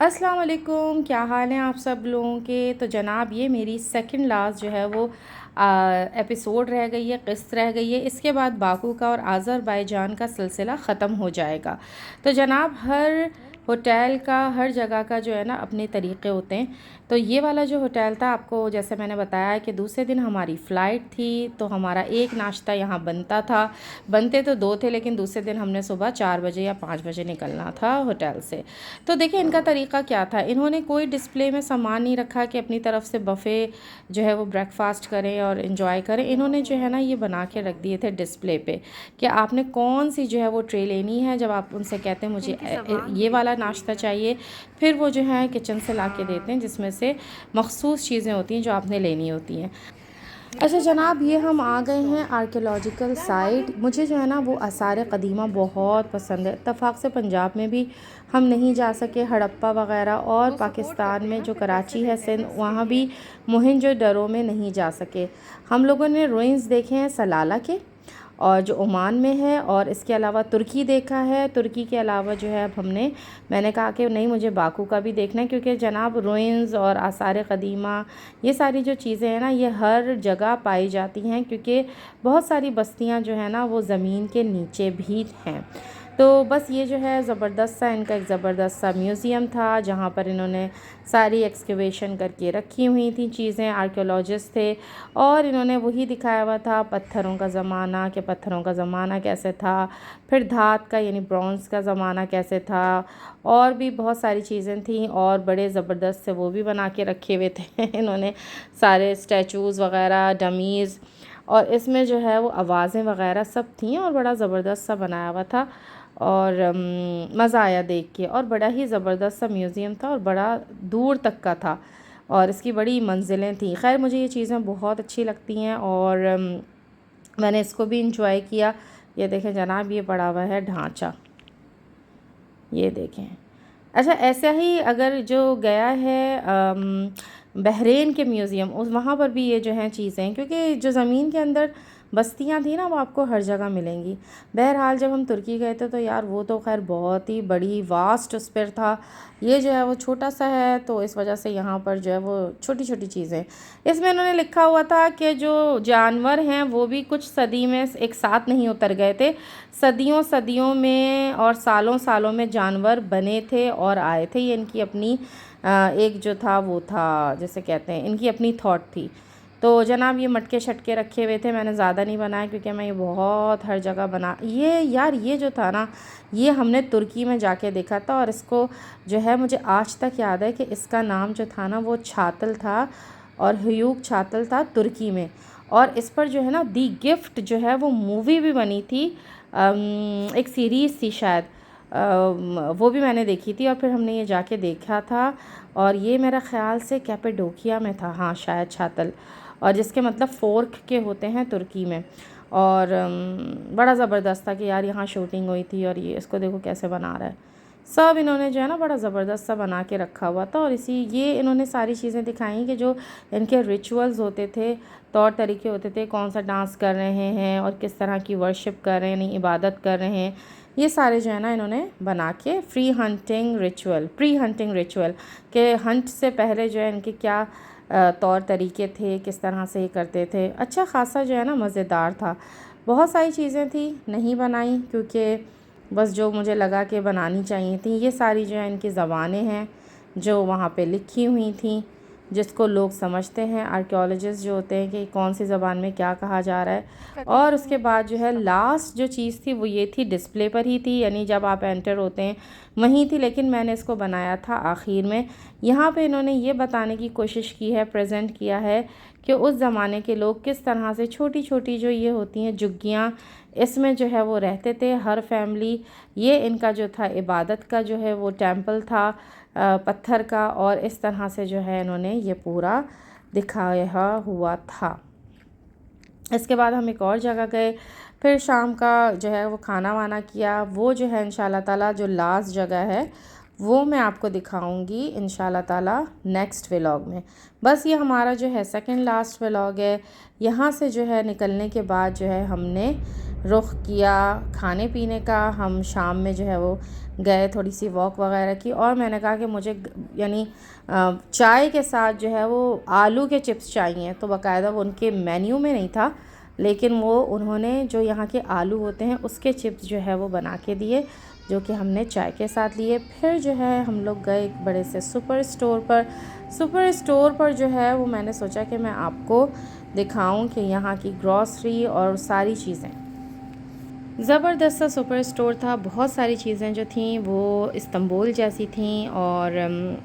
अस्सलाम वालेकुम, क्या हाल हैं आप सब लोगों के। तो जनाब ये मेरी सेकंड लास्ट जो है वो एपिसोड रह गई है, क़िस्त रह गई है। इसके बाद बाकू का और आज़रबाईजान का सिलसिला ख़त्म हो जाएगा। तो जनाब हर होटल का, हर जगह का जो है ना अपने तरीक़े होते हैं। तो ये वाला जो होटल था, आपको जैसे मैंने बताया कि दूसरे दिन हमारी फ़्लाइट थी, तो हमारा एक नाश्ता यहाँ बनता था। बनते तो दो थे, लेकिन दूसरे दिन हमने सुबह 4 बजे या 5 बजे निकलना था होटल से। तो देखिए इनका तरीका क्या था, इन्होंने कोई डिस्प्ले में सामान नहीं रखा कि अपनी तरफ से बफ़े जो है वो ब्रेकफास्ट करें और इन्जॉय करें। इन्होंने जो है ना ये बना के रख दिए थे डिस्प्ले पे कि आपने कौन सी जो है वो ट्रे लेनी है। जब आप उनसे कहते हैं मुझे ये वाला नाश्ता चाहिए, फिर वो जो है किचन से ला के देते हैं, जिसमें से मखसूस चीज़ें होती हैं जो आपने लेनी होती हैं। अच्छा जनाब, ये हम आ गए हैं आर्कियोलॉजिकल साइट। मुझे जो है ना वो आसार क़दीमा बहुत पसंद है। इत्तफ़ाक़ से पंजाब में भी हम नहीं जा सके, हड़प्पा वग़ैरह, और पाकिस्तान में जो कराची है, सिंध, वहाँ भी मोहनजोदड़ो में नहीं जा सके। हम लोगों ने रुइंस देखे हैं सलाला के, और जो ओमान में है, और इसके अलावा तुर्की देखा है। तुर्की के अलावा जो है अब मैंने कहा कि नहीं, मुझे बाकू का भी देखना है, क्योंकि जनाब रुइंस और आसार क़दीमा ये सारी जो चीज़ें हैं ना ये हर जगह पाई जाती हैं, क्योंकि बहुत सारी बस्तियां जो है ना वो ज़मीन के नीचे भी हैं। तो बस ये जो है ज़बरदस्त सा इनका एक ज़बरदस्त सा म्यूज़ियम था, जहाँ पर इन्होंने सारी एक्सकवेशन करके रखी हुई थी चीज़ें। आर्कियोलॉजिस्ट थे और इन्होंने वही दिखाया हुआ था, पत्थरों का ज़माना, कि पत्थरों का ज़माना कैसे था, फिर धात का यानी ब्रॉन्ज़ का ज़माना कैसे था, और भी बहुत सारी चीज़ें थी, और बड़े ज़बरदस्त से वो भी बना के रखे हुए थे इन्होंने सारे स्टैचूज़ वग़ैरह, डमीज़, और इसमें जो है वो आवाज़ें वग़ैरह सब थी, और बड़ा ज़बरदस्त सा बनाया हुआ था, और मज़ा आया देख के। और बड़ा ही ज़बरदस्त सा म्यूज़ियम था, और बड़ा दूर तक का था, और इसकी बड़ी मंजिलें थी। खैर मुझे ये चीज़ें बहुत अच्छी लगती हैं, और मैंने इसको भी इंजॉय किया। ये देखें जनाब, ये पड़ा हुआ है ढांचा, ये देखें। अच्छा, ऐसा ही अगर जो गया है बहरीन के म्यूज़ियम, उस वहाँ पर भी ये जो हैं चीज़ें, क्योंकि जो ज़मीन के अंदर बस्तियाँ थी ना वो आपको हर जगह मिलेंगी। बहरहाल जब हम तुर्की गए थे तो यार वो तो खैर बहुत ही बड़ी वास्ट उस पर था। ये जो है वो छोटा सा है, तो इस वजह से यहाँ पर जो है वो छोटी छोटी चीज़ें। इसमें इन्होंने लिखा हुआ था कि जो जानवर हैं वो भी कुछ सदी में एक साथ नहीं उतर गए थे, सदियों सदियों में और सालों सालों में जानवर बने थे और आए थे। ये इनकी अपनी एक जो था वो था, जैसे कहते हैं इनकी अपनी थॉट थी। तो जनाब ये मटके शटके रखे हुए थे, मैंने ज़्यादा नहीं बनाया क्योंकि मैं ये बहुत हर जगह बना, ये यार ये जो था ना ये हमने तुर्की में जाके देखा था, और इसको जो है मुझे आज तक याद है कि इसका नाम जो था ना वो छातल था, और ह्यूग छातल था तुर्की में। और इस पर जो है ना दी गिफ्ट जो है वो मूवी भी बनी थी, एक सीरीज़ थी शायद, वो भी मैंने देखी थी, और फिर हमने ये जाके देखा था। और ये मेरा ख़्याल से कैपेडोकिया में था, हाँ शायद छातल, और जिसके मतलब फ़ोर्क के होते हैं तुर्की में। और बड़ा ज़बरदस्त था कि यार यहाँ शूटिंग हुई थी, और ये इसको देखो कैसे बना रहा है। सब इन्होंने जो है ना बड़ा ज़बरदस्त सा बना के रखा हुआ था, और इसी ये इन्होंने सारी चीज़ें दिखाई कि जो इनके रिचुअल्स होते थे, तौर तरीके होते थे, कौन सा डांस कर रहे हैं और किस तरह की वर्शिप कर रहे हैं, नहीं इबादत कर रहे हैं, ये सारे जो है ना इन्होंने बना के प्री हंटिंग रिचुअल के हंट से पहले जो है इनके क्या तौर तरीके थे, किस तरह से ये करते थे। अच्छा ख़ासा जो है ना मज़ेदार था। बहुत सारी चीज़ें थी, नहीं बनाई क्योंकि बस जो मुझे लगा कि बनानी चाहिए थी। ये सारी जो है इनकी ज़बानें हैं जो वहाँ पे लिखी हुई थी, जिसको लोग समझते हैं, आर्कियोलॉजिस्ट जो होते हैं, कि कौन सी ज़बान में क्या कहा जा रहा है। और उसके बाद जो है लास्ट जो चीज़ थी वो ये थी, डिस्प्ले पर ही थी, यानी जब आप एंटर होते हैं वहीं थी, लेकिन मैंने इसको बनाया था आखिर में। यहाँ पे इन्होंने ये बताने की कोशिश की है, प्रेजेंट किया है कि उस ज़माने के लोग किस तरह से छोटी छोटी जो ये होती हैं झुग्गियाँ, इसमें जो है वो रहते थे हर फैमिली। ये इनका जो था इबादत का जो है वो टेंपल था पत्थर का, और इस तरह से जो है इन्होंने ये पूरा दिखाया हुआ था। इसके बाद हम एक और जगह गए, फिर शाम का जो है वो खाना वाना किया। वो जो है इंशाल्लाह ताला जो लास्ट जगह है वो मैं आपको दिखाऊंगी इंशाल्लाह ताला नेक्स्ट व्लॉग में। बस ये हमारा जो है सेकंड लास्ट व्लॉग है। यहाँ से जो है निकलने के बाद जो है हमने रुख किया खाने पीने का। हम शाम में जो है वो गए, थोड़ी सी वॉक वगैरह की, और मैंने कहा कि मुझे यानी चाय के साथ जो है वो आलू के चिप्स चाहिए। तो बाकायदा वो उनके मेन्यू में नहीं था, लेकिन वो उन्होंने जो यहाँ के आलू होते हैं उसके चिप्स जो है वो बना के दिए, जो कि हमने चाय के साथ लिए। फिर जो है हम लोग गए एक बड़े से सुपर स्टोर पर जो है वो मैंने सोचा कि मैं आपको दिखाऊं कि यहाँ की ग्रॉसरी और सारी चीज़ें, ज़बरदस्त सा सुपर स्टोर था। बहुत सारी चीज़ें जो थीं वो इस्तांबुल जैसी थीं, और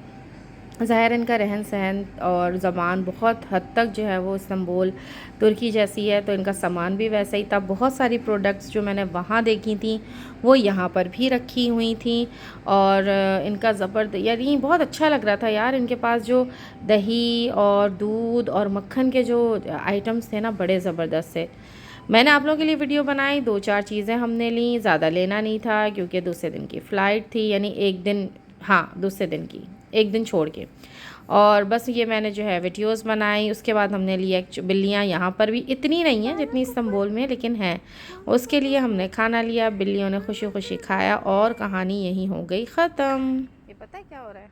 ज़ाहिर इनका रहन सहन और ज़बान बहुत हद तक जो है वो इस्तांबुल तुर्की जैसी है, तो इनका सामान भी वैसा ही था। बहुत सारी प्रोडक्ट्स जो मैंने वहाँ देखी थी वो यहाँ पर भी रखी हुई थी, और इनका यानी बहुत अच्छा लग रहा था यार। इनके पास जो दही और दूध और मक्खन के जो आइटम्स थे ना, बड़े ज़बरदस्त थे। मैंने आप लोगों के लिए वीडियो बनाई, 2-4 चीज़ें हमने ली, ज़्यादा लेना नहीं था क्योंकि दूसरे दिन की फ़्लाइट थी, यानी एक दिन, हाँ दूसरे दिन की, एक दिन छोड़ के। और बस ये मैंने जो है वीडियोस बनाई। उसके बाद हमने लिया बिल्लियाँ, यहाँ पर भी इतनी नहीं हैं जितनी इस्तांबुल में, लेकिन हैं। उसके लिए हमने खाना लिया, बिल्लियों ने खुशी खुशी खाया, और कहानी यहीं हो गई ख़त्म। ये पता है क्या हो रहा है?